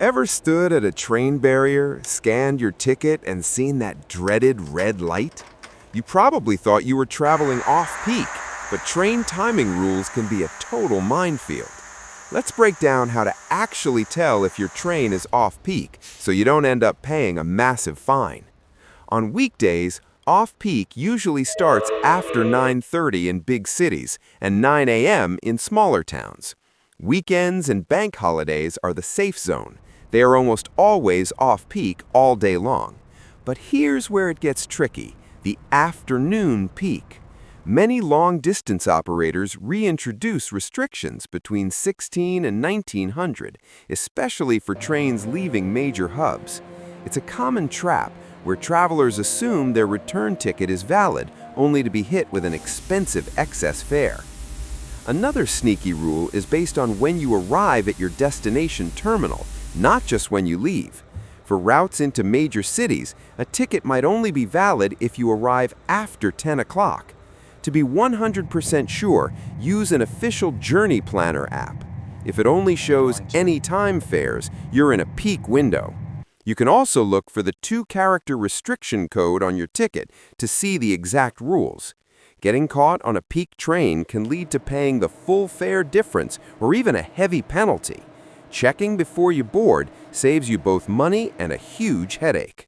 Ever stood at a train barrier, scanned your ticket, and seen that dreaded red light? You probably thought you were traveling off-peak, but train timing rules can be a total minefield. Let's break down how to actually tell if your train is off-peak so you don't end up paying a massive fine. On weekdays, off-peak usually starts after 9:30 in big cities and 9 a.m. in smaller towns. Weekends and bank holidays are the safe zone. They are almost always off-peak all day long. But here's where it gets tricky, the afternoon peak. Many long-distance operators reintroduce restrictions between 16 and 1900, especially for trains leaving major hubs. It's a common trap where travelers assume their return ticket is valid, only to be hit with an expensive excess fare. Another sneaky rule is based on when you arrive at your destination terminal, not just when you leave. For routes into major cities, a ticket might only be valid if you arrive after 10 o'clock. To be 100% sure, use an official Journey Planner app. If it only shows anytime fares, you're in a peak window. You can also look for the 2-character restriction code on your ticket to see the exact rules. Getting caught on a peak train can lead to paying the full fare difference or even a heavy penalty. Checking before you board saves you both money and a huge headache.